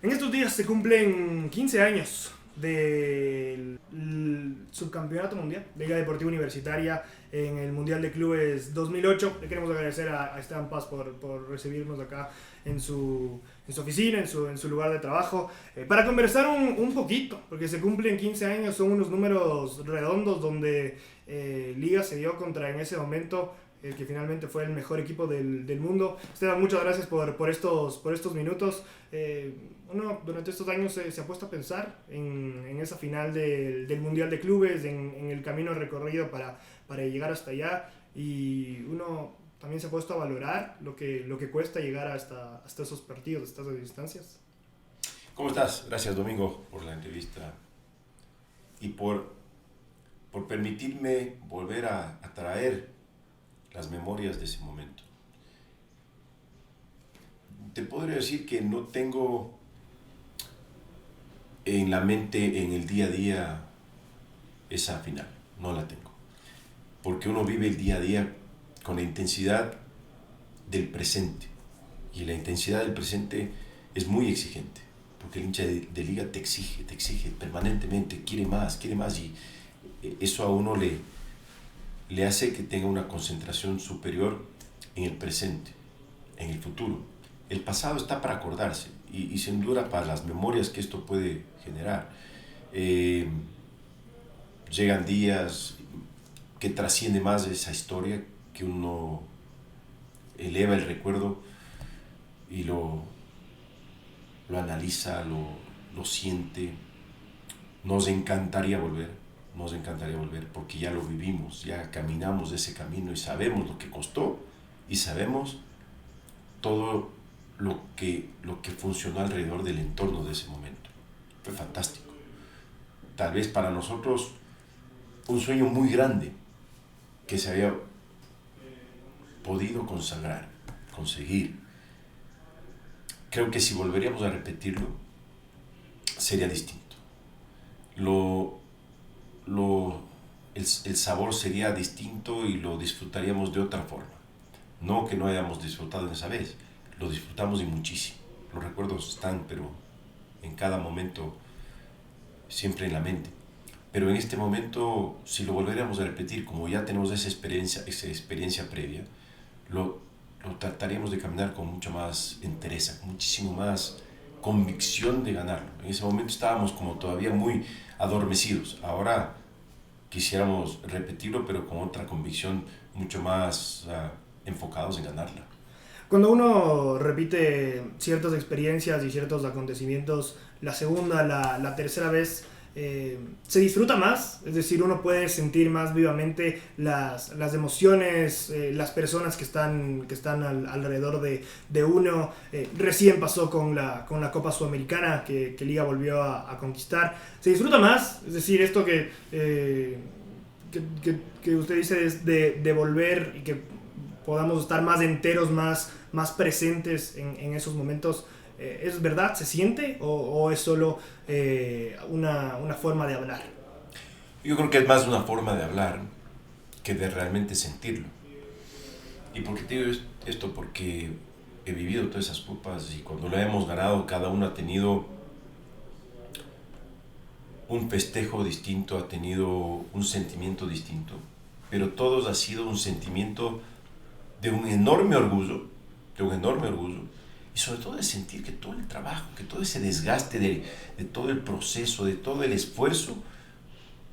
En estos días se cumplen 15 años del subcampeonato mundial, Liga Deportiva Universitaria en el Mundial de Clubes 2008. Le queremos agradecer a Esteban Paz por recibirnos acá en su oficina, en su lugar de trabajo, para conversar un poquito, porque se cumplen 15 años, son unos números redondos donde Liga se dio contra en ese momento el que finalmente fue el mejor equipo del mundo. Esteban, muchas gracias por estos minutos. Uno durante estos años se ha puesto a pensar en esa final del Mundial de Clubes, en el camino recorrido para llegar hasta allá, y uno también se ha puesto a valorar lo que cuesta llegar hasta esos partidos, hasta esas distancias. ¿Cómo estás? Gracias, Domingo, por la entrevista y por permitirme volver a traer las memorias de ese momento. Te podría decir que no tengo en la mente, en el día a día, esa final. No la tengo. Porque uno vive el día a día con la intensidad del presente. Y la intensidad del presente es muy exigente. Porque el hincha de liga te exige permanentemente, quiere más. Y eso a uno le hace que tenga una concentración superior en el presente, en el futuro. El pasado está para acordarse y sin duda para las memorias que esto puede generar. Eh, Llegan días que trasciende más de esa historia, que uno eleva el recuerdo y lo analiza, lo siente. Nos encantaría volver porque ya lo vivimos, ya caminamos ese camino y sabemos lo que costó y sabemos todo lo que funcionó alrededor del entorno de ese momento. Fue fantástico. Tal vez para nosotros un sueño muy grande que se había podido consagrar, conseguir. Creo que si volveríamos a repetirlo, sería distinto. Lo, el sabor sería distinto y lo disfrutaríamos de otra forma. No que no hayamos disfrutado en esa vez, lo disfrutamos y muchísimo. Los recuerdos están, pero en cada momento, siempre en la mente. Pero en este momento, si lo volviéramos a repetir, como ya tenemos esa experiencia previa, lo trataríamos de caminar con mucha más entereza, muchísimo más convicción de ganarlo. En ese momento estábamos como todavía muy adormecidos. Ahora quisiéramos repetirlo, pero con otra convicción, mucho más enfocados en ganarla. Cuando uno repite ciertas experiencias y ciertos acontecimientos, la segunda, la tercera vez, se disfruta más, es decir, uno puede sentir más vivamente las emociones, las personas que están alrededor de uno. Recién pasó con la Copa Sudamericana que Liga volvió a conquistar. Se disfruta más, es decir, esto que usted dice es de volver y que podamos estar más enteros, más presentes en esos momentos. ¿Es verdad? ¿Se siente? O es solo una forma de hablar? Yo creo que es más una forma de hablar que de realmente sentirlo. ¿Y por qué te digo esto? Porque he vivido todas esas copas y cuando la hemos ganado, cada uno ha tenido un festejo distinto, ha tenido un sentimiento distinto, pero todos ha sido un sentimiento de un enorme orgullo, y sobre todo de sentir que todo el trabajo, que todo ese desgaste de todo el proceso, de todo el esfuerzo,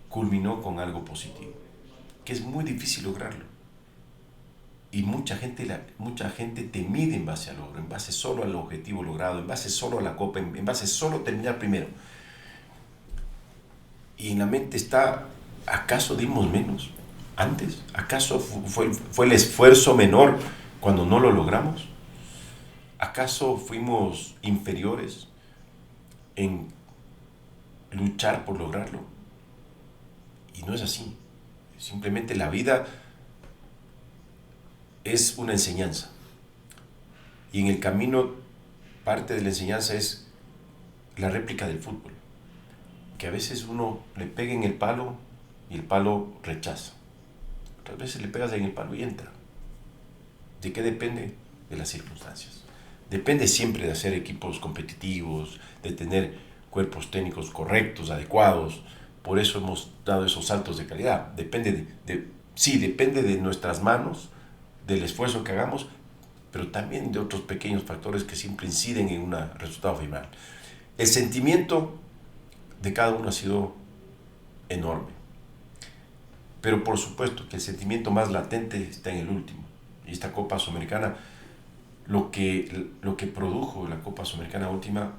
culminó con algo positivo, que es muy difícil lograrlo. Y mucha gente te mide en base al logro, en base solo al objetivo logrado, en base solo a la copa, en base solo a terminar primero. Y en la mente está, ¿acaso dimos menos antes? ¿Acaso fue el esfuerzo menor cuando no lo logramos? ¿Acaso fuimos inferiores en luchar por lograrlo? Y no es así. Simplemente la vida es una enseñanza. Y en el camino, parte de la enseñanza es la réplica del fútbol. Que a veces uno le pega en el palo y el palo rechaza. Otras veces le pegas en el palo y entra. ¿De qué depende? De las circunstancias. Depende siempre de hacer equipos competitivos, de tener cuerpos técnicos correctos, adecuados. Por eso hemos dado esos saltos de calidad. Sí, depende de nuestras manos, del esfuerzo que hagamos, pero también de otros pequeños factores que siempre inciden en un resultado final. El sentimiento de cada uno ha sido enorme, pero por supuesto que el sentimiento más latente está en el último. Y esta Copa Sudamericana, lo que produjo la Copa Sudamericana última,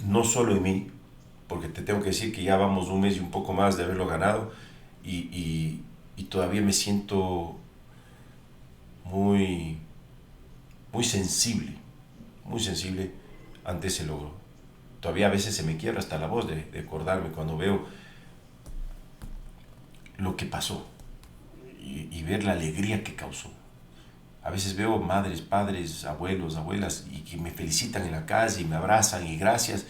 no solo en mí, porque te tengo que decir que ya vamos un mes y un poco más de haberlo ganado, y todavía me siento muy, muy sensible ante ese logro. Todavía a veces se me quiebra hasta la voz de acordarme cuando veo lo que pasó y ver la alegría que causó. A veces veo madres, padres, abuelos, abuelas y que me felicitan en la calle y me abrazan y gracias.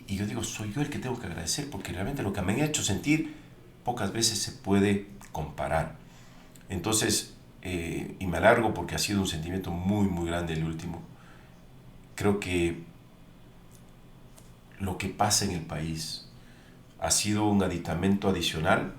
Y yo digo, soy yo el que tengo que agradecer, porque realmente lo que me ha hecho sentir pocas veces se puede comparar. Entonces, y me alargo porque ha sido un sentimiento muy, muy grande el último. Creo que lo que pasa en el país ha sido un aditamento adicional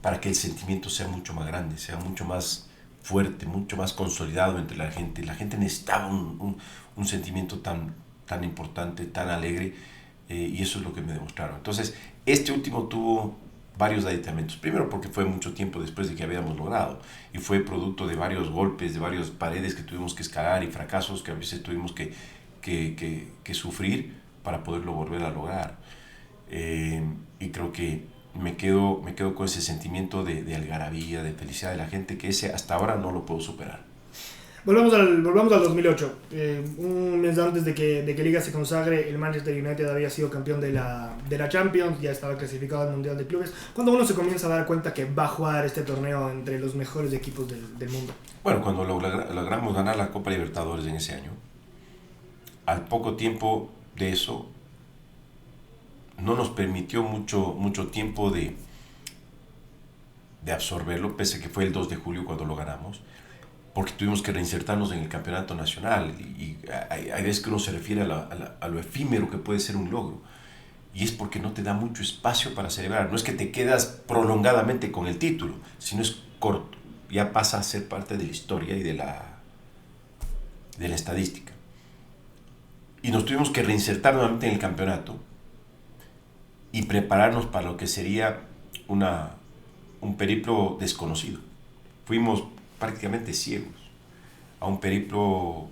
para que el sentimiento sea mucho más grande, sea mucho más fuerte, mucho más consolidado entre la gente. La gente necesitaba un sentimiento tan importante, tan alegre, y eso es lo que me demostraron. Entonces, este último tuvo varios aditamentos. Primero porque fue mucho tiempo después de que habíamos logrado, y fue producto de varios golpes, de varias paredes que tuvimos que escalar y fracasos que a veces tuvimos que sufrir para poderlo volver a lograr. Y creo que me quedo con ese sentimiento de algarabía, de felicidad de la gente, que ese hasta ahora no lo puedo superar. Volvamos al 2008. Un mes antes de que Liga se consagre, el Manchester United había sido campeón de la Champions, ya estaba clasificado al Mundial de Clubes. Cuando uno se comienza a dar cuenta que va a jugar este torneo entre los mejores equipos del mundo. Bueno, cuando logramos ganar la Copa Libertadores en ese año, al poco tiempo de eso, no nos permitió mucho tiempo de absorberlo, pese a que fue el 2 de julio cuando lo ganamos, porque tuvimos que reinsertarnos en el campeonato nacional, y hay veces que uno se refiere a lo efímero que puede ser un logro, y es porque no te da mucho espacio para celebrar. No es que te quedas prolongadamente con el título, sino es corto, ya pasa a ser parte de la historia y de la estadística. Y nos tuvimos que reinsertar nuevamente en el campeonato y prepararnos para lo que sería un periplo desconocido. Fuimos prácticamente ciegos a un periplo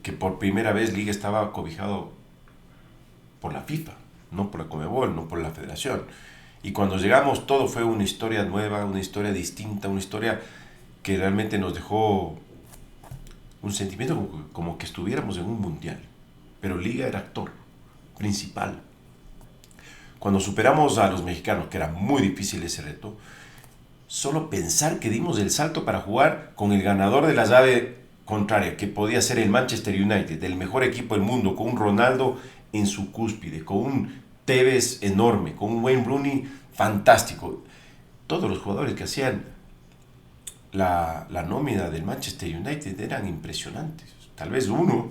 que por primera vez Liga estaba cobijado por la FIFA, no por la Conmebol, no por la Federación. Y cuando llegamos, todo fue una historia nueva, una historia distinta, una historia que realmente nos dejó un sentimiento como que estuviéramos en un mundial. Pero Liga era actor principal. Cuando superamos a los mexicanos, que era muy difícil ese reto, solo pensar que dimos el salto para jugar con el ganador de la llave contraria, que podía ser el Manchester United, el mejor equipo del mundo, con un Ronaldo en su cúspide, con un Tevez enorme, con un Wayne Rooney fantástico. Todos los jugadores que hacían la nómina del Manchester United eran impresionantes. Tal vez uno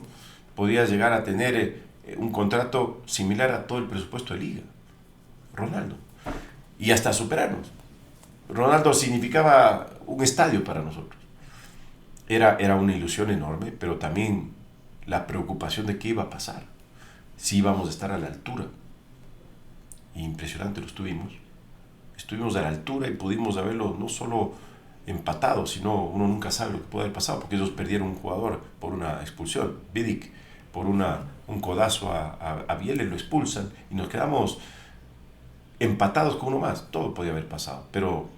podía llegar a tener un contrato similar a todo el presupuesto de Liga. Ronaldo. Y hasta superarnos. Ronaldo significaba un estadio para nosotros. Era una ilusión enorme, pero también la preocupación de qué iba a pasar, si íbamos a estar a la altura. Y impresionante lo estuvimos. Estuvimos a la altura y pudimos haberlo no solo empatado, sino uno nunca sabe lo que puede haber pasado, porque ellos perdieron un jugador por una expulsión, Vidic, por un codazo a Bielsa, lo expulsan y nos quedamos empatados con uno más. Todo podía haber pasado, pero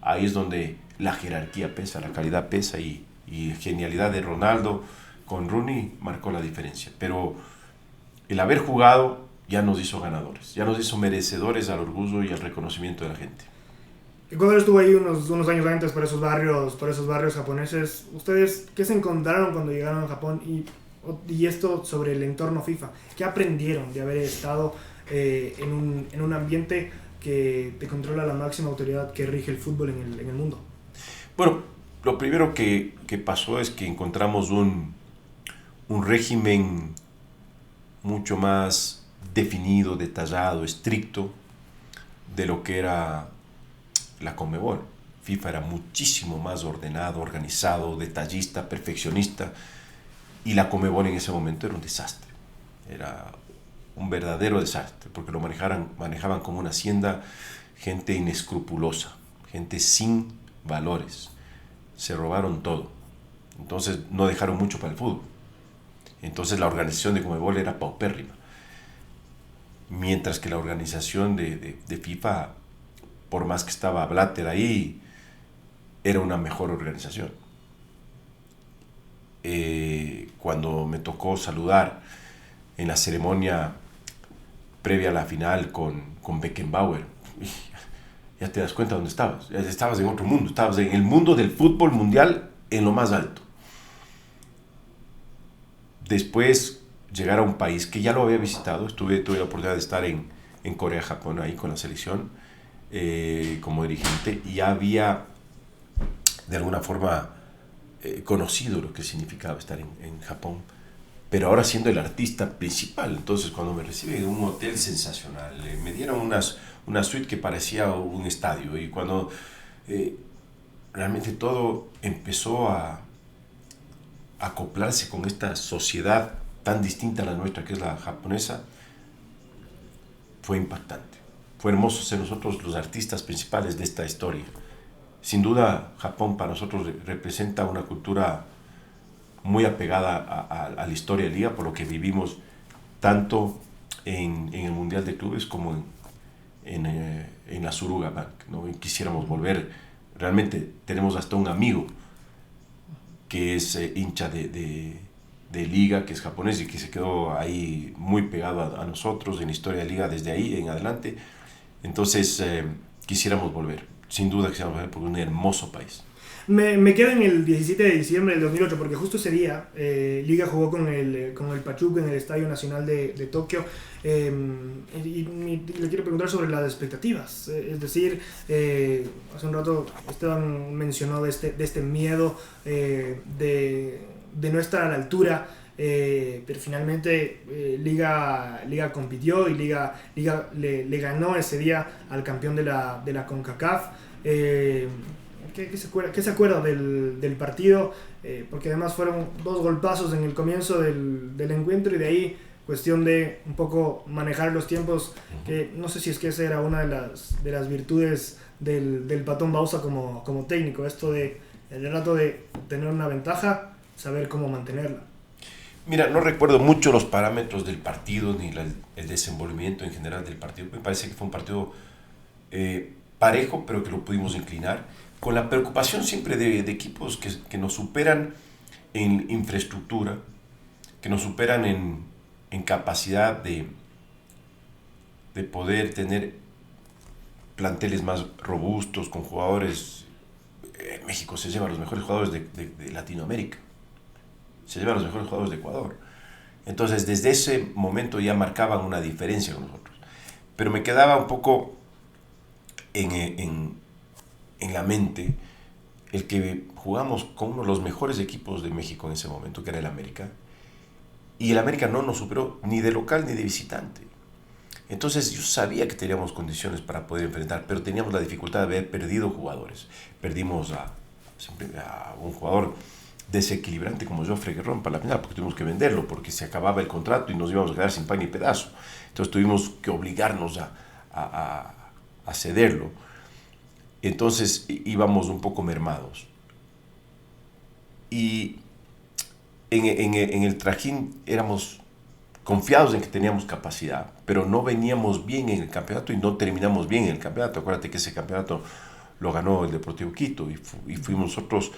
ahí es donde la jerarquía pesa, la calidad pesa, y genialidad de Ronaldo con Rooney marcó la diferencia. Pero el haber jugado ya nos hizo ganadores, ya nos hizo merecedores al orgullo y al reconocimiento de la gente. Ecuador estuvo ahí unos años antes por esos barrios japoneses. ¿Ustedes qué se encontraron cuando llegaron a Japón? Y esto sobre el entorno FIFA. ¿Qué aprendieron de haber estado en un ambiente que te controla la máxima autoridad que rige el fútbol en el mundo? Bueno, lo primero que pasó es que encontramos un régimen mucho más definido, detallado, estricto de lo que era la Conmebol. FIFA era muchísimo más ordenado, organizado, detallista, perfeccionista, y la Conmebol en ese momento era un desastre. Era un verdadero desastre, porque lo manejaban como una hacienda gente inescrupulosa, gente sin valores. Se robaron todo. Entonces no dejaron mucho para el fútbol. Entonces la organización de Conmebol era paupérrima. Mientras que la organización de FIFA, por más que estaba Blatter ahí, era una mejor organización. Cuando me tocó saludar en la ceremonia previa a la final con Beckenbauer, ya te das cuenta dónde estabas. Ya estabas en otro mundo, estabas en el mundo del fútbol mundial en lo más alto. Después llegar a un país que ya lo había visitado, tuve la oportunidad de estar en Corea, Japón, ahí con la selección como dirigente, y ya había de alguna forma conocido lo que significaba estar en Japón, pero ahora siendo el artista principal. Entonces cuando me reciben en un hotel sensacional, me dieron una suite que parecía un estadio, y cuando realmente todo empezó a acoplarse con esta sociedad tan distinta a la nuestra, que es la japonesa, fue impactante. Fue hermoso ser nosotros los artistas principales de esta historia. Sin duda, Japón para nosotros representa una cultura muy apegada a la historia de Liga, por lo que vivimos tanto en el Mundial de Clubes como en la Suruga Bank, ¿no? Y quisiéramos volver. Realmente tenemos hasta un amigo que es hincha de Liga, que es japonés y que se quedó ahí muy pegado a nosotros en la historia de Liga desde ahí en adelante. Entonces quisiéramos volver, sin duda quisiéramos volver, porque es un hermoso país. Me quedo en el 17 de diciembre del 2008, porque justo ese día Liga jugó con el Pachuca en el Estadio Nacional de Tokio. Y le quiero preguntar sobre las expectativas. Es decir, hace un rato Esteban mencionó de este miedo de no estar a la altura. Pero finalmente Liga compitió y Liga le ganó ese día al campeón de la CONCACAF. ¿Qué se acuerda del partido? Porque además fueron 2 golpazos en el comienzo del encuentro, y de ahí cuestión de un poco manejar los tiempos, que no sé si es que esa era una de las virtudes del Patón Bausa como técnico, esto de el rato de tener una ventaja, saber cómo mantenerla. Mira, no recuerdo mucho los parámetros del partido ni el desenvolvimiento en general del partido. Me parece que fue un partido parejo, pero que lo pudimos inclinar, con la preocupación siempre de equipos que nos superan en infraestructura, que nos superan en capacidad de poder tener planteles más robustos, con jugadores. México se lleva a los mejores jugadores de Latinoamérica, se lleva a los mejores jugadores de Ecuador. Entonces desde ese momento ya marcaban una diferencia con nosotros. Pero me quedaba un poco en la mente el que jugamos con uno de los mejores equipos de México en ese momento, que era el América, y el América no nos superó ni de local ni de visitante. Entonces yo sabía que teníamos condiciones para poder enfrentar, pero teníamos la dificultad de haber perdido jugadores. Perdimos a un jugador desequilibrante como Jofre Guerrón para la final, porque tuvimos que venderlo, porque se acababa el contrato y nos íbamos a quedar sin pan ni pedazo. Entonces tuvimos que obligarnos a cederlo. Entonces íbamos un poco mermados. Y en el trajín éramos confiados en que teníamos capacidad, pero no veníamos bien en el campeonato y no terminamos bien en el campeonato. Acuérdate que ese campeonato lo ganó el Deportivo Quito y fuimos nosotros,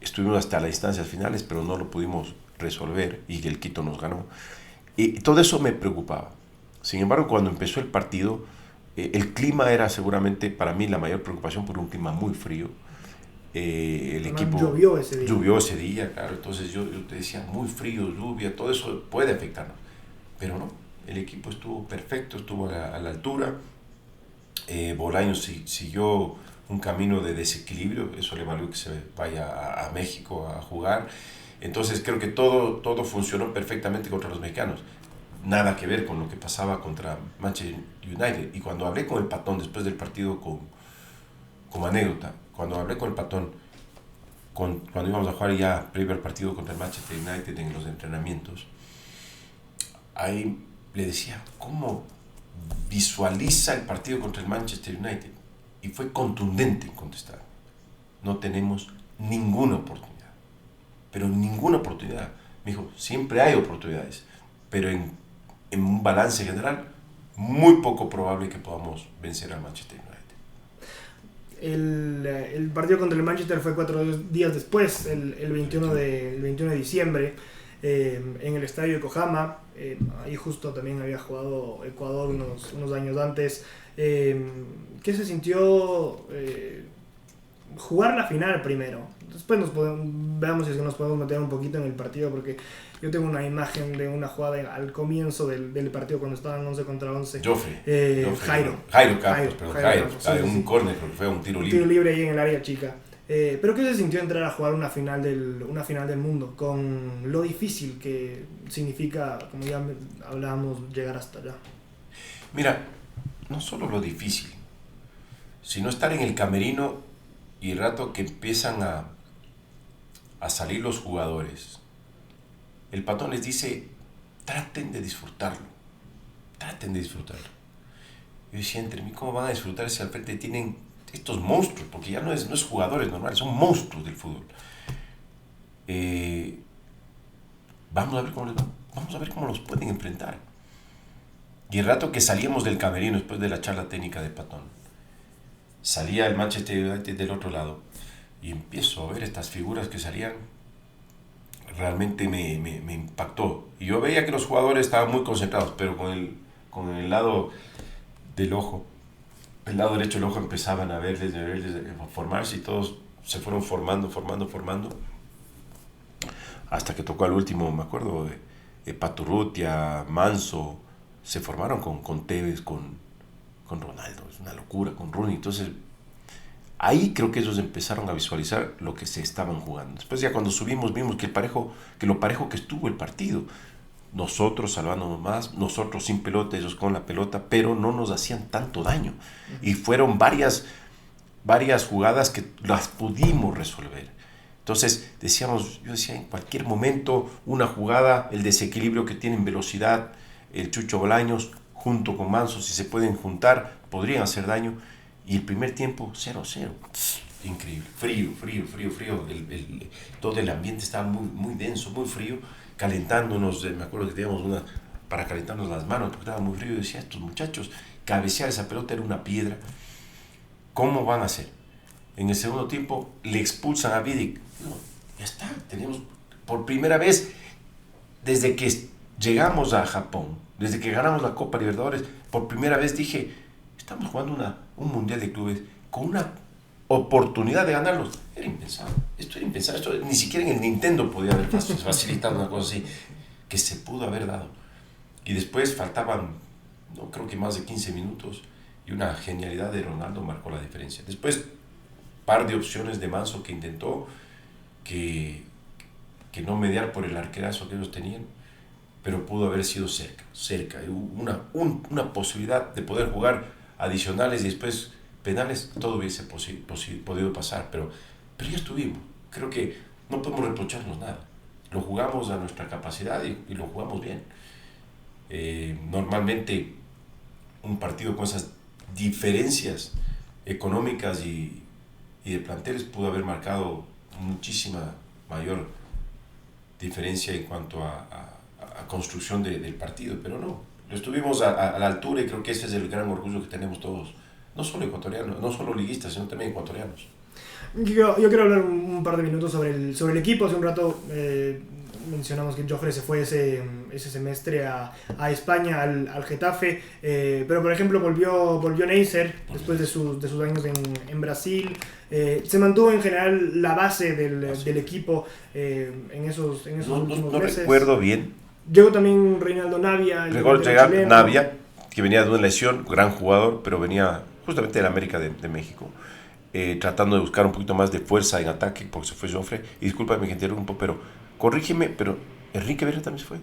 estuvimos hasta las instancias finales, pero no lo pudimos resolver y el Quito nos ganó. Y todo eso me preocupaba. Sin embargo, cuando empezó el partido, el clima era seguramente para mí la mayor preocupación, por un clima muy frío. El equipo llovió ese día, claro. Entonces yo te decía, muy frío, lluvia, todo eso puede afectarnos, pero no, el equipo estuvo perfecto, estuvo a la altura. Bolaños siguió un camino de desequilibrio, eso le valió que se vaya a México a jugar. Entonces creo que todo funcionó perfectamente contra los mexicanos. Nada que ver con lo que pasaba contra Manchester United. Y cuando hablé con el Patón después del partido, como anécdota, cuando hablé con el Patón, cuando íbamos a jugar ya previo al partido contra el Manchester United en los entrenamientos, ahí le decía, ¿cómo visualiza el partido contra el Manchester United? Y fue contundente en contestar. No tenemos ninguna oportunidad. Pero ninguna oportunidad. Me dijo, siempre hay oportunidades, pero en un balance general, muy poco probable que podamos vencer al Manchester United. El partido contra el Manchester fue 4 días después, el 21 de diciembre, en el estadio de Yokohama. Ahí justo también había jugado Ecuador unos años antes. ¿Qué se sintió jugar la final primero? Después veamos si nos podemos meter un poquito en el partido, porque yo tengo una imagen de una jugada al comienzo del partido cuando estaban 11 contra 11. Jairo Campos, un córner, fue un tiro libre. Un tiro libre ahí en el área chica. Pero ¿qué se sintió entrar a jugar una final del mundo? Con lo difícil que significa, como ya hablábamos, llegar hasta allá. Mira, no solo lo difícil, sino estar en el camerino y el rato que empiezan a salir los jugadores. El Patón les dice, traten de disfrutarlo. Yo decía entre mí, ¿cómo van a disfrutar si al frente tienen estos monstruos? Porque ya no es jugadores normales, son monstruos del fútbol. Vamos a ver cómo les va. Vamos a ver cómo los pueden enfrentar. Y el rato que salíamos del camerino después de la charla técnica de Patón, salía el Manchester United del otro lado y empiezo a ver estas figuras que salían. Realmente me impactó. Y yo veía que los jugadores estaban muy concentrados, pero con el lado del ojo, el lado derecho del ojo, empezaban a verles formarse y todos se fueron formando, hasta que tocó al último, me acuerdo, de Paturrutia, Manso, se formaron con Tevez, con Ronaldo, es una locura, con Rooney. Entonces ahí creo que ellos empezaron a visualizar lo que se estaban jugando. Después ya cuando subimos vimos que lo parejo que estuvo el partido. Nosotros salvándonos más, nosotros sin pelota, ellos con la pelota, pero no nos hacían tanto daño. Y fueron varias jugadas que las pudimos resolver. Entonces yo decía, en cualquier momento, una jugada, el desequilibrio que tienen velocidad, el Chucho Bolaños, junto con Manso, si se pueden juntar, podrían hacer daño. Y el primer tiempo, 0-0. Increíble. Frío. Todo el ambiente estaba muy denso, muy frío. Calentándonos, me acuerdo que teníamos una para calentarnos las manos, porque estaba muy frío. Y decía, estos muchachos, cabecear esa pelota era una piedra. ¿Cómo van a hacer? En el segundo tiempo le expulsan a Vidic. No, ya está. Tenemos por primera vez, desde que llegamos a Japón, desde que ganamos la Copa Libertadores, por primera vez dije, estamos jugando un mundial de clubes con una oportunidad de ganarlos. Era impensable. Esto ni siquiera en el Nintendo podía haber facilitado una cosa así, que se pudo haber dado. Y después faltaban, no creo que más de 15 minutos, y una genialidad de Ronaldo marcó la diferencia. Después, par de opciones de Manso que intentó que no mediar por el arquerazo que ellos tenían, pero pudo haber sido cerca. Una posibilidad de poder jugar adicionales y después penales, todo hubiese podido pasar, pero ya estuvimos. Creo que no podemos reprocharnos nada. Lo jugamos a nuestra capacidad y lo jugamos bien. Normalmente un partido con esas diferencias económicas y de planteles pudo haber marcado muchísima mayor diferencia en cuanto a construcción del partido, pero no. Lo estuvimos a la altura y creo que ese es el gran orgullo que tenemos todos, no solo ecuatorianos, no solo liguistas, sino también ecuatorianos. Yo quiero hablar un par de minutos sobre el equipo. Hace un rato mencionamos que Jofre se fue ese semestre a España, al Getafe, pero por ejemplo volvió Neisser después de sus años en Brasil. Se mantuvo en general la base del equipo en esos últimos meses. No recuerdo bien. Llegó también Reinaldo Navia. Navia, que venía de una lesión, gran jugador, pero venía justamente de la América de México. tratando de buscar un poquito más de fuerza en ataque, porque se fue Joffre. Y discúlpame que interrumpo, pero corrígeme, pero Enrique Vera también se fue.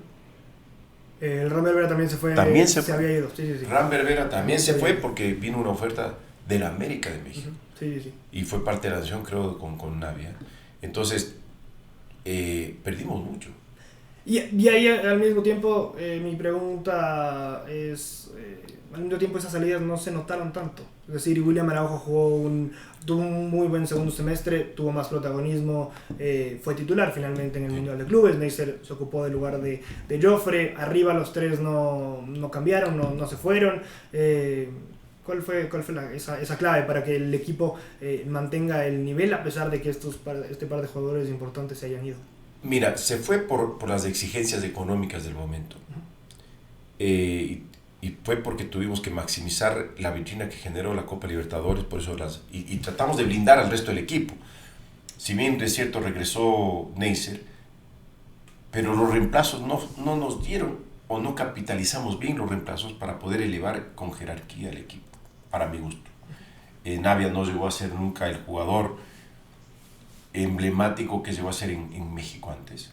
El Ram Berbera también se fue. También se fue. Había ido. Sí, sí, sí. Ram Berbera también se fue porque vino una oferta de la América de México. Sí, sí, sí. Y fue parte de la nación, creo, con Navia. Entonces, perdimos mucho. Y ahí al mismo tiempo, mi pregunta es, al mismo tiempo esas salidas no se notaron tanto. Es decir, William Araujo tuvo un muy buen segundo semestre, tuvo más protagonismo, fue titular finalmente en el Mundial de Clubes. Neisser se ocupó del lugar de Joffre, arriba los tres no cambiaron, no se fueron. ¿Cuál fue esa clave para que el equipo mantenga el nivel a pesar de que este par de jugadores importantes se hayan ido? Mira, se fue por las exigencias económicas del momento. Y fue porque tuvimos que maximizar la vitrina que generó la Copa Libertadores, por eso y tratamos de blindar al resto del equipo. Si bien es cierto regresó Neisser, pero los reemplazos no nos dieron o no capitalizamos bien los reemplazos para poder elevar con jerarquía al equipo, para mi gusto. Navia no llegó a ser nunca el jugador emblemático que llegó a ser en México antes.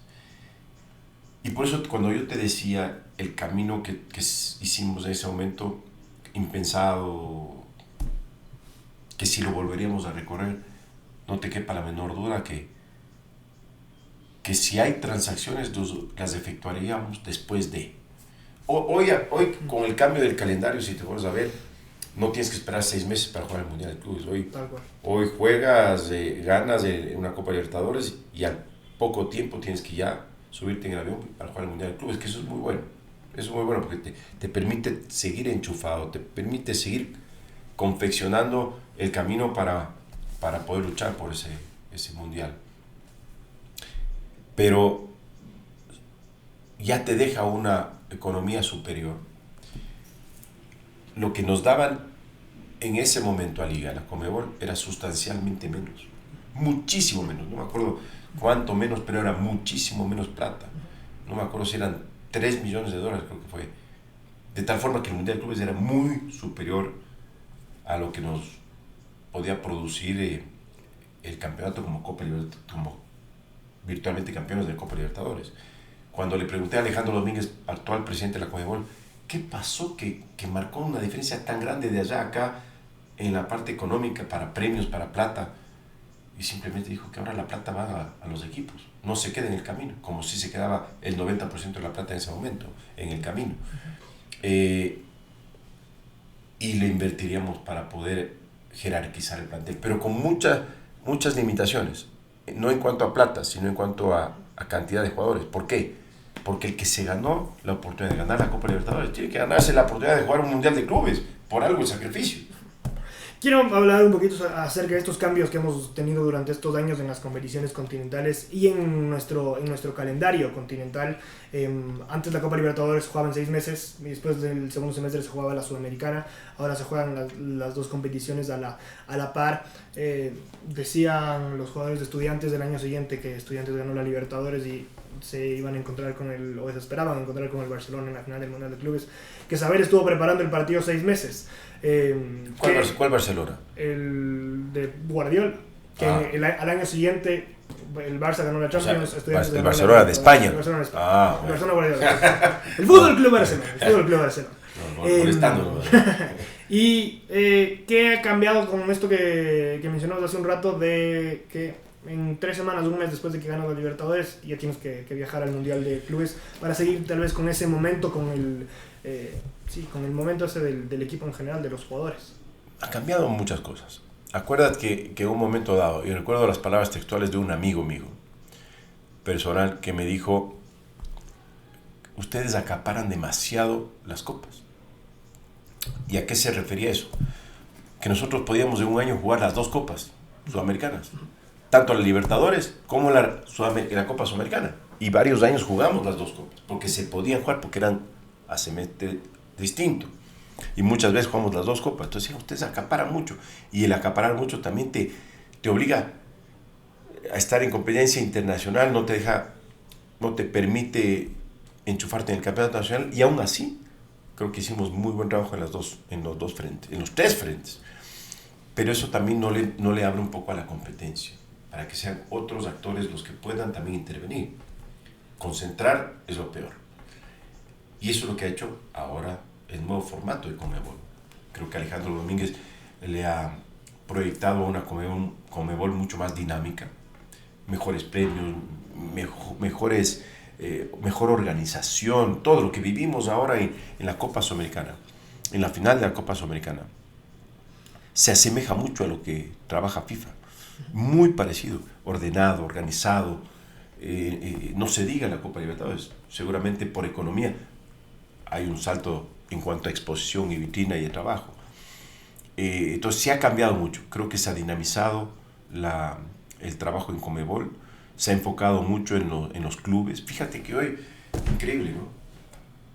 Y por eso cuando yo te decía el camino que hicimos en ese momento, impensado, que si lo volveríamos a recorrer, no te quepa la menor duda que si hay transacciones las efectuaríamos después de. Hoy con el cambio del calendario, si te vuelves a ver, no tienes que esperar 6 meses para jugar el Mundial de Clubes. Hoy juegas, ganas una Copa Libertadores y al poco tiempo tienes que ya subirte en el avión para jugar el Mundial de Clubes, que eso es muy bueno. Eso es muy bueno porque te permite seguir enchufado, te permite seguir confeccionando el camino para poder luchar por ese Mundial. Pero ya te deja una economía superior. Lo que nos daban en ese momento a Liga, la Conmebol, era sustancialmente menos. Muchísimo menos. No me acuerdo cuánto menos, pero era muchísimo menos plata. No me acuerdo si eran 3 millones de dólares, creo que fue. De tal forma que el Mundial de Clubes era muy superior a lo que nos podía producir el campeonato como Copa Libertadores, como virtualmente campeones de Copa Libertadores. Cuando le pregunté a Alejandro Domínguez, actual presidente de la Conmebol, ¿qué pasó que marcó una diferencia tan grande de allá a acá en la parte económica para premios, para plata? Y simplemente dijo que ahora la plata va a los equipos, no se queda en el camino, como si se quedaba el 90% de la plata en ese momento, en el camino. Y le invertiríamos para poder jerarquizar el plantel, pero con muchas limitaciones, no en cuanto a plata, sino en cuanto a cantidad de jugadores. ¿Por qué? Porque el que se ganó la oportunidad de ganar la Copa Libertadores tiene que ganarse la oportunidad de jugar un Mundial de Clubes, por algo el sacrificio. Quiero hablar un poquito acerca de estos cambios que hemos tenido durante estos años en las competiciones continentales y en nuestro calendario continental. Antes la Copa Libertadores se jugaba en 6 meses, y después del segundo semestre se jugaba la Sudamericana. Ahora se juegan las dos competiciones a la par. Decían los jugadores de Estudiantes del año siguiente que Estudiantes ganó la Libertadores y se iban a encontrar o se esperaban encontrar con el Barcelona en la final del Mundial de Clubes, que Saber estuvo preparando el partido 6 meses. ¿Cuál Barcelona? El de Guardiola, que al año siguiente el Barça ganó la Champions. O sea, el Barcelona de España. El Barcelona de España. Bueno. El Barcelona Guardiola. El Fútbol Club Barcelona. Molestando. ¿Y qué ha cambiado con esto que mencionamos hace un rato, de que en 3 semanas, un mes después de que ganó la Libertadores, ya tienes que viajar al Mundial de Clubes para seguir tal vez con ese momento, con el momento ese del equipo en general, de los jugadores? Ha cambiado muchas cosas. Acuérdate que en un momento dado, y recuerdo las palabras textuales de un amigo mío personal que me dijo: ustedes acaparan demasiado las copas. ¿Y a qué se refería eso? Que nosotros podíamos en un año jugar las 2 copas sudamericanas, tanto la Libertadores como la Copa Sudamericana, y varios años jugamos las 2 copas, porque se podían jugar, porque eran a semestre distinto, y muchas veces jugamos las 2 copas. Entonces ustedes acaparan mucho, y el acaparar mucho también te obliga a estar en competencia internacional, no te permite enchufarte en el campeonato nacional, y aún así creo que hicimos muy buen trabajo en los 2 frentes, en los 3 frentes. Pero eso también no le abre un poco a la competencia, para que sean otros actores los que puedan también intervenir. Concentrar es lo peor. Y eso es lo que ha hecho ahora el nuevo formato de Conmebol. Creo que Alejandro Domínguez le ha proyectado una Conmebol mucho más dinámica, mejores premios, mejor organización, todo lo que vivimos ahora en la Copa Sudamericana, en la final de la Copa Sudamericana, se asemeja mucho a lo que trabaja FIFA. Muy parecido, ordenado, organizado. No se diga la Copa Libertadores, seguramente por economía hay un salto en cuanto a exposición y vitrina y de trabajo. Entonces se ha cambiado mucho, creo que se ha dinamizado el trabajo en Conmebol, se ha enfocado mucho en los clubes. Fíjate que hoy, increíble, ¿no?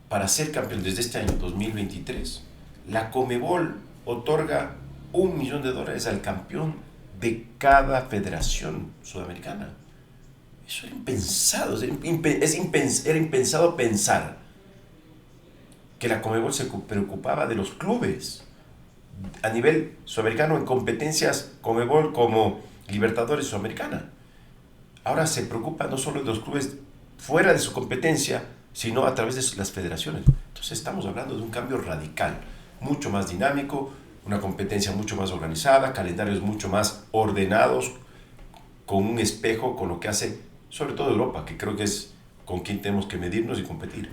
Para ser campeón desde este año 2023, la Conmebol otorga $1 millón al campeón de cada federación sudamericana. Eso era impensado, era impensado pensar que la Conmebol se preocupaba de los clubes. A nivel sudamericano, en competencias Conmebol como Libertadores Sudamericana. Ahora se preocupa no solo de los clubes fuera de su competencia, sino a través de las federaciones. Entonces estamos hablando de un cambio radical, mucho más dinámico, una competencia mucho más organizada, calendarios mucho más ordenados, con un espejo con lo que hace sobre todo Europa, que creo que es con quien tenemos que medirnos y competir.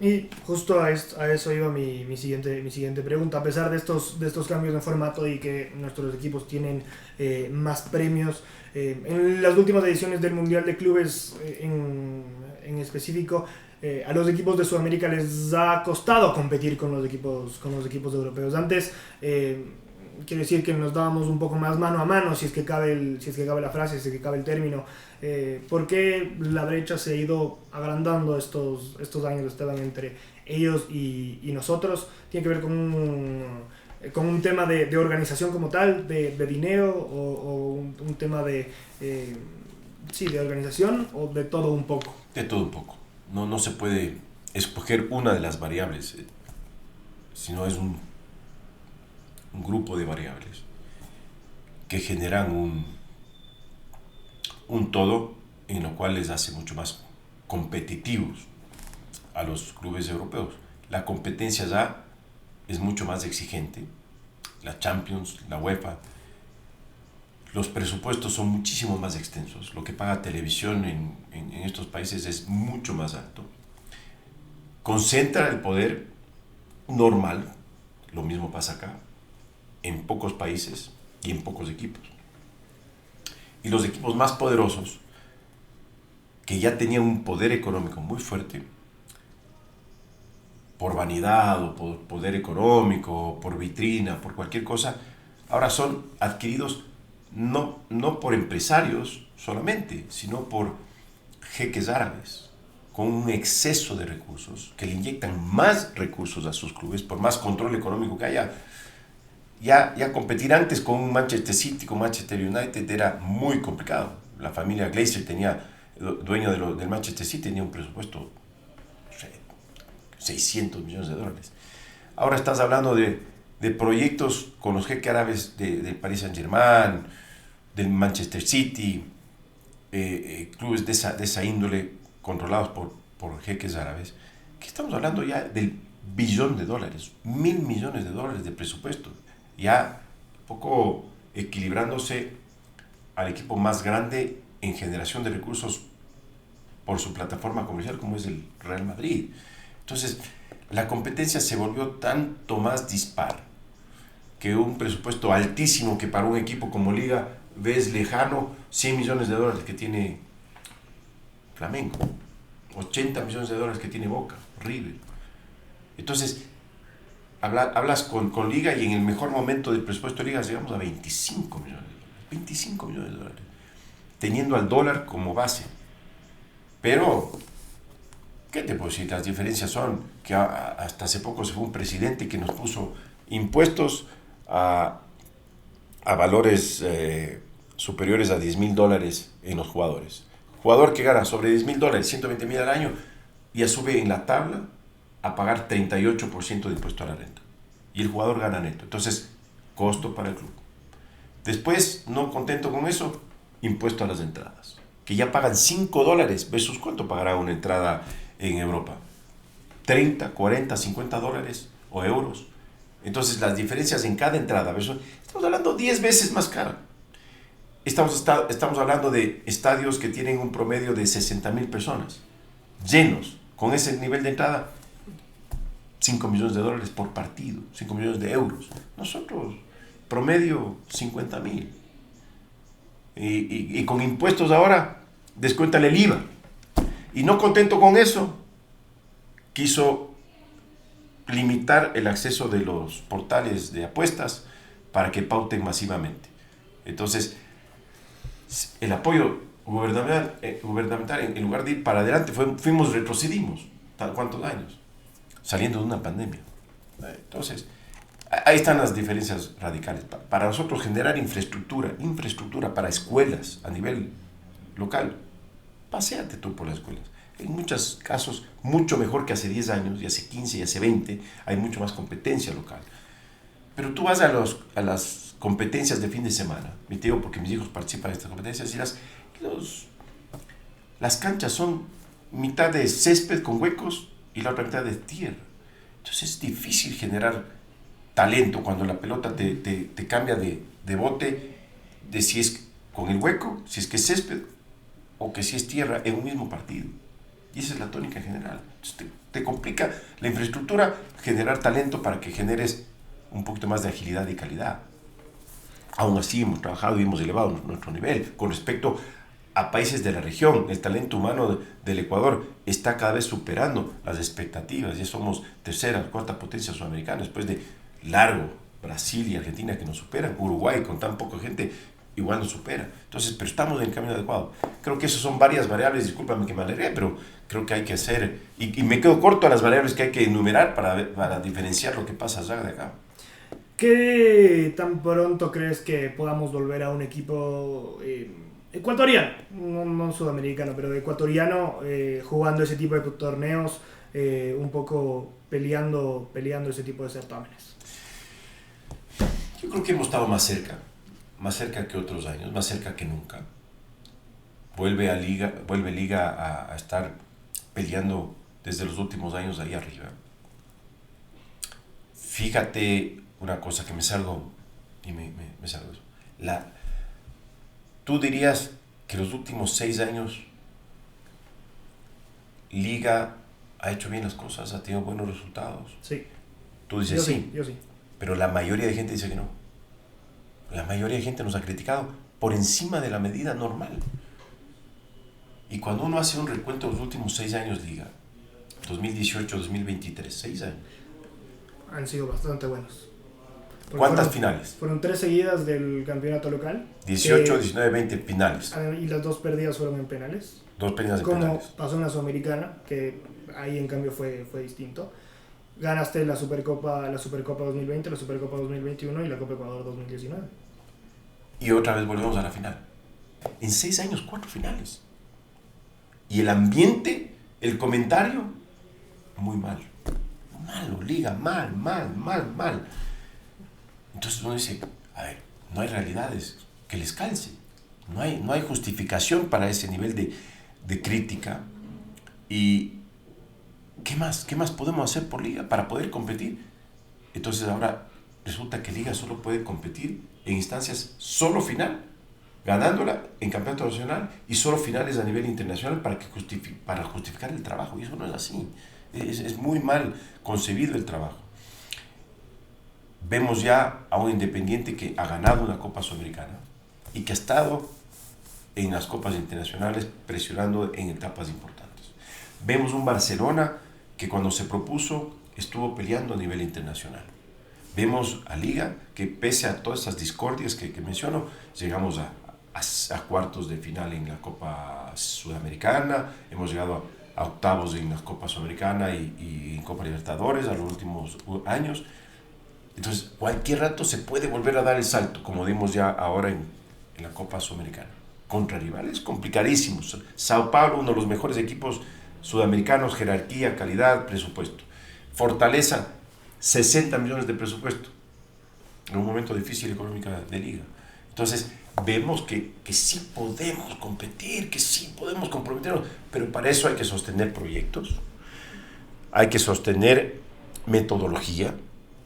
Y justo a eso iba mi siguiente pregunta. A pesar de estos cambios de formato y que nuestros equipos tienen más premios, en las últimas ediciones del Mundial de Clubes en específico, a los equipos de Sudamérica les ha costado competir con los equipos europeos. Antes, quiero decir que nos dábamos un poco más mano a mano, si es que cabe la frase, si es que cabe el término. ¿Por qué la brecha se ha ido agrandando estos años, Esteban, entre ellos y nosotros? ¿Tiene que ver con un tema de organización como tal, de dinero, o un tema de organización, o de todo un poco? De todo un poco. No se puede escoger una de las variables, sino es un grupo de variables que generan un todo en lo cual les hace mucho más competitivos a los clubes europeos. La competencia ya es mucho más exigente, la Champions, la UEFA, los presupuestos son muchísimo más extensos, lo que paga televisión en estos países es mucho más alto, concentra el poder normal, lo mismo pasa acá, en pocos países y en pocos equipos. Y los equipos más poderosos, que ya tenían un poder económico muy fuerte, por vanidad o por poder económico, por vitrina, por cualquier cosa, ahora son adquiridos no por empresarios solamente, sino por jeques árabes, con un exceso de recursos, que le inyectan más recursos a sus clubes, por más control económico que haya. Ya competir antes con un Manchester City, con Manchester United, era muy complicado. La familia Glazer dueño del Manchester City, tenía un presupuesto, no sé, $600 millones. Ahora estás hablando de proyectos con los jeques árabes del Paris Saint-Germain, del Manchester City, clubes de esa índole controlados por jeques árabes, que estamos hablando ya del $1 billón, $1.000 millones de presupuesto, ya poco equilibrándose al equipo más grande en generación de recursos por su plataforma comercial como es el Real Madrid. Entonces, la competencia se volvió tanto más dispar que un presupuesto altísimo que para un equipo como Liga ves lejano, $100 millones que tiene Flamengo, $80 millones que tiene Boca, River. Entonces, hablas con Liga y en el mejor momento del presupuesto de Liga llegamos a $25 millones. $25 millones, teniendo al dólar como base. Pero, ¿qué te puedo decir? Las diferencias son que hasta hace poco se fue un presidente que nos puso impuestos a valores superiores a $10,000 en los jugadores. Jugador que gana sobre $10,000, $120,000 al año, ya sube en la tabla a pagar 38% de impuesto a la renta. Y el jugador gana neto. Entonces, costo para el club. Después, no contento con eso, impuesto a las entradas, que ya pagan $5 versus cuánto pagará una entrada en Europa. 30, 40, $50 o euros. Entonces las diferencias en cada entrada, versus, estamos hablando 10 veces más cara. Estamos hablando de estadios que tienen un promedio de 60,000 personas, llenos, con ese nivel de entrada, $5 millones por partido, 5 millones de euros. Nosotros, promedio 50,000. Y con impuestos ahora, descuéntale el IVA. Y no contento con eso, quiso limitar el acceso de los portales de apuestas para que pauten masivamente. Entonces, el apoyo gubernamental en lugar de ir para adelante, retrocedimos. ¿Cuántos años? Saliendo de una pandemia. Entonces, ahí están las diferencias radicales. Para nosotros generar infraestructura para escuelas a nivel local, paséate tú por las escuelas. En muchos casos, mucho mejor que hace 10 años, y hace 15, y hace 20, hay mucho más competencia local. Pero tú vas a las competencias de fin de semana, me digo porque mis hijos participan en estas competencias, y las canchas son mitad de césped con huecos y la otra mitad de tierra. Entonces es difícil generar talento cuando la pelota te cambia de bote, de si es con el hueco, si es que es césped o que si es tierra en un mismo partido. Y esa es la tónica general. Entonces te complica la infraestructura generar talento para que generes un poquito más de agilidad y calidad. Aún así hemos trabajado y hemos elevado nuestro nivel con respecto a países de la región. El talento humano del Ecuador está cada vez superando las expectativas. Ya somos tercera, cuarta potencia sudamericana, después de largo Brasil y Argentina que nos superan. Uruguay con tan poca gente igual nos supera. Entonces, pero estamos en el camino adecuado. Creo que esas son varias variables, discúlpame que me alegre, pero creo que hay que hacer, y me quedo corto a las variables que hay que enumerar para diferenciar lo que pasa allá de acá. ¿Qué tan pronto crees que podamos volver a un equipo ecuatoriano, no sudamericano, pero ecuatoriano, jugando ese tipo de torneos, un poco peleando ese tipo de certámenes? Yo creo que hemos estado más cerca que otros años, más cerca que nunca. Vuelve Liga a estar peleando desde los últimos años ahí arriba. Fíjate una cosa que me salgo eso. Tú dirías que los últimos 6 años Liga ha hecho bien las cosas, ha tenido buenos resultados. Sí. Tú dices Yo sí. Pero la mayoría de gente dice que no. La mayoría de gente nos ha criticado por encima de la medida normal. Y cuando uno hace un recuento de los últimos 6 años Liga, 2018, 2023, 6 años. Han sido bastante buenos. ¿Cuántas finales? Fueron 3 seguidas del campeonato local. 18, 19, 20 finales. Y las 2 perdidas fueron en penales. 2 penales en como penales. Pasó en la Sudamericana, que ahí en cambio fue distinto. Ganaste la Supercopa 2020, la Supercopa 2021 y la Copa Ecuador 2019. Y otra vez volvemos a la final. En 6 años, 4 finales. Y el ambiente, el comentario, muy mal. Malo, Liga, mal. Entonces uno dice, a ver, no hay realidades que les calce. No hay justificación para ese nivel de crítica. Y ¿qué más podemos hacer por Liga para poder competir? Entonces ahora resulta que Liga solo puede competir en instancias solo final, ganándola en campeonato nacional y solo finales a nivel internacional para justificar el trabajo. Y eso no es así. Es muy mal concebido el trabajo. Vemos ya a un Independiente que ha ganado una Copa Sudamericana y que ha estado en las copas internacionales presionando en etapas importantes. Vemos un Barcelona que cuando se propuso estuvo peleando a nivel internacional. Vemos a Liga que pese a todas esas discordias que menciono, llegamos a cuartos de final en la Copa Sudamericana, hemos llegado a octavos en la Copa Sudamericana y en Copa Libertadores a los últimos años. Entonces, cualquier rato se puede volver a dar el salto, como dimos ya ahora en la Copa Sudamericana, contra rivales complicadísimos. Sao Paulo, uno de los mejores equipos sudamericanos, jerarquía, calidad, presupuesto. Fortaleza, 60 millones de presupuesto, en un momento difícil económico de Liga. Entonces, vemos que sí podemos competir, que sí podemos comprometernos, pero para eso hay que sostener proyectos, hay que sostener metodología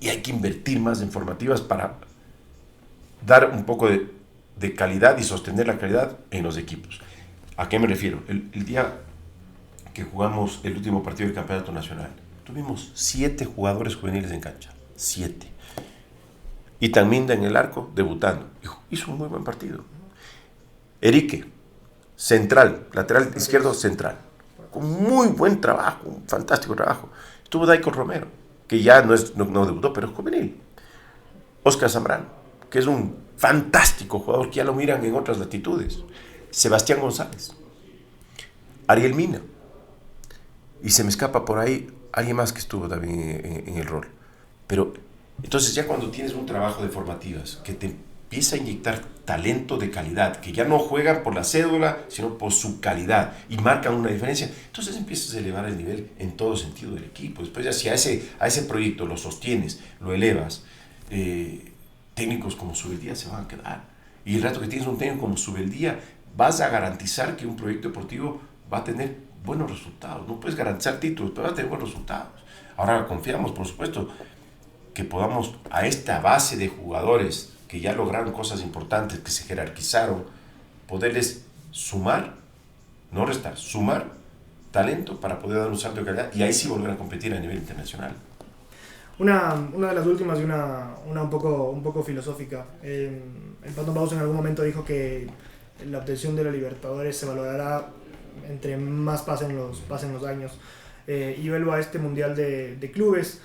y hay que invertir más en formativas para dar un poco de calidad y sostener la calidad en los equipos. ¿A qué me refiero? El día que jugamos el último partido del campeonato nacional, tuvimos 7 jugadores juveniles en cancha, 7. Y Minda en el arco, debutando. Hizo un muy buen partido. Erique, central, lateral izquierdo, central. Con muy buen trabajo, un fantástico trabajo. Estuvo Daiko Romero, que ya no debutó, pero es juvenil. Oscar Zambrano, que es un fantástico jugador que ya lo miran en otras latitudes. Sebastián González. Ariel Mina. Y se me escapa por ahí alguien más que estuvo también en el rol. Pero entonces ya cuando tienes un trabajo de formativas que te empieza a inyectar talento de calidad, que ya no juegan por la cédula, sino por su calidad y marcan una diferencia, entonces empiezas a elevar el nivel en todo sentido del equipo. Después ya si a ese proyecto lo sostienes, lo elevas, técnicos como Subeldía se van a quedar. Y el rato que tienes un técnico como Subeldía, vas a garantizar que un proyecto deportivo va a tener buenos resultados. No puedes garantizar títulos, pero vas a tener buenos resultados. Ahora confiamos, por supuesto, que podamos a esta base de jugadores que ya lograron cosas importantes, que se jerarquizaron, poderles sumar, no restar, sumar talento para poder dar un salto de calidad y ahí sí volver a competir a nivel internacional. Una de las últimas y una un poco filosófica. El Pato Baus en algún momento dijo que la obtención de la Libertadores se valorará entre más pasen los años. Y vuelvo a este Mundial de Clubes.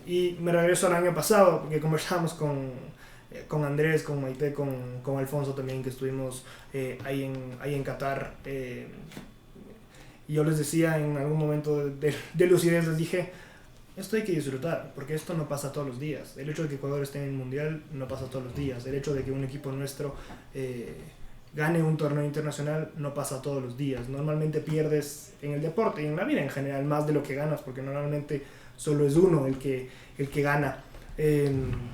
Y me regreso al año pasado, porque conversamos con Andrés, con Maite, con Alfonso también, que estuvimos ahí en Qatar. Y yo les decía en algún momento de lucidez, les dije, esto hay que disfrutar, porque esto no pasa todos los días. El hecho de que Ecuador esté en el Mundial no pasa todos los días. El hecho de que un equipo nuestro gane un torneo internacional no pasa todos los días. Normalmente pierdes en el deporte y en la vida en general más de lo que ganas, porque normalmente solo es uno el que gana.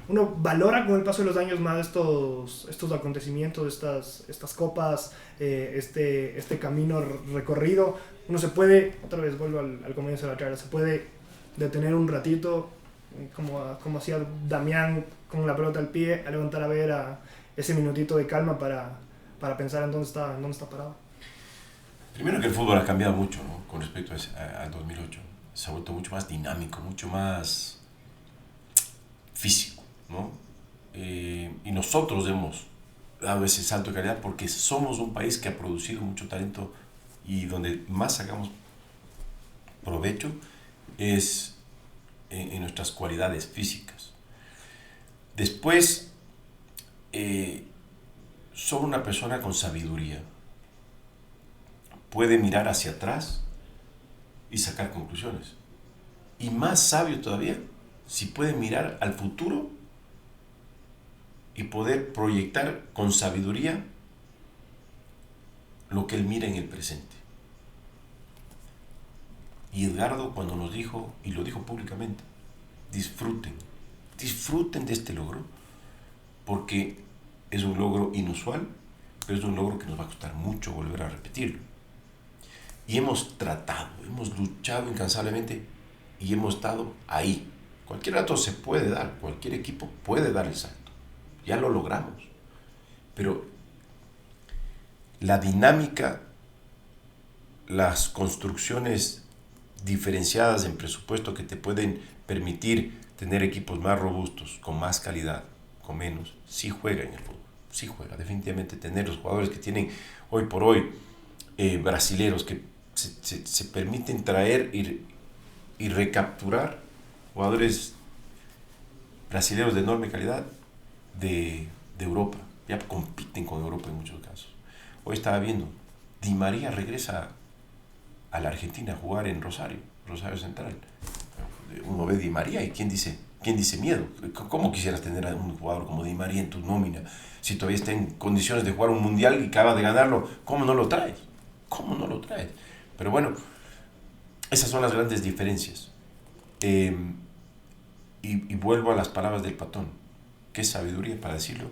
Uno valora con el paso de los años más estos acontecimientos, estas copas, este camino recorrido. Uno se puede, otra vez vuelvo al comienzo de la charla, se puede detener un ratito, como hacía Damián con la pelota al pie, a levantar a ver a ese minutito de calma para pensar en dónde está parado. Primero que el fútbol ha cambiado mucho, ¿no? Con respecto al 2008. Se ha vuelto mucho más dinámico, mucho más físico, ¿no? Y nosotros hemos dado ese salto de calidad porque somos un país que ha producido mucho talento y donde más sacamos provecho es en nuestras cualidades físicas. Después, solo una persona con sabiduría puede mirar hacia atrás y sacar conclusiones. Y más sabio todavía, si puede mirar al futuro y poder proyectar con sabiduría lo que él mira en el presente. Y Edgardo cuando nos dijo, y lo dijo públicamente, disfruten de este logro, porque es un logro inusual, pero es un logro que nos va a costar mucho volver a repetirlo. Y hemos tratado, hemos luchado incansablemente y hemos estado ahí. Cualquier dato se puede dar, cualquier equipo puede dar el salto. Ya lo logramos. Pero la dinámica, las construcciones diferenciadas en presupuesto que te pueden permitir tener equipos más robustos, con más calidad, con menos, sí juega en el fútbol. Sí juega, definitivamente tener los jugadores que tienen hoy por hoy brasileros que se permiten traer y recapturar jugadores brasileños de enorme calidad de Europa. Ya compiten con Europa en muchos casos. Hoy estaba viendo, Di María regresa a la Argentina a jugar en Rosario Central. Uno ve Di María y ¿quién dice miedo? ¿Cómo quisieras tener a un jugador como Di María en tu nómina? Si todavía está en condiciones de jugar un mundial y acaba de ganarlo, ¿cómo no lo traes? Pero bueno, esas son las grandes diferencias. Y vuelvo a las palabras del Patón. ¿Qué sabiduría para decirlo?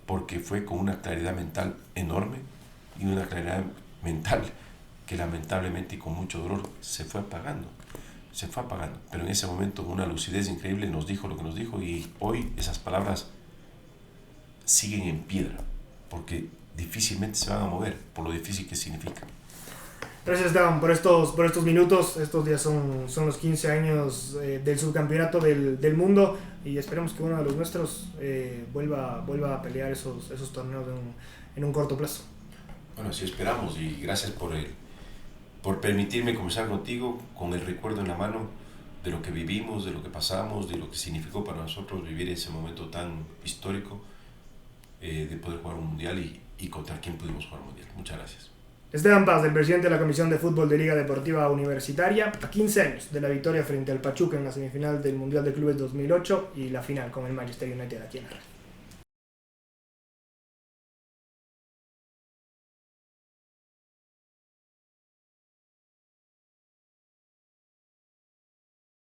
porque fue con una claridad mental enorme y una claridad mental que lamentablemente y con mucho dolor se fue apagando, pero en ese momento con una lucidez increíble nos dijo lo que nos dijo, y hoy esas palabras siguen en piedra, porque difícilmente se van a mover por lo difícil que significa. Gracias, Esteban, por estos minutos. Estos días son los 15 años del subcampeonato del mundo, y esperemos que uno de los nuestros vuelva a pelear esos torneos en un corto plazo. Bueno, así esperamos, y gracias por permitirme conversar contigo con el recuerdo en la mano de lo que vivimos, de lo que pasamos, de lo que significó para nosotros vivir ese momento tan histórico de poder jugar un mundial y contra quién pudimos jugar un mundial. Muchas gracias. Esteban Paz, el presidente de la Comisión de Fútbol de Liga Deportiva Universitaria, a 15 años de la victoria frente al Pachuca en la semifinal del Mundial de Clubes 2008 y la final con el Manchester United aquí en la red.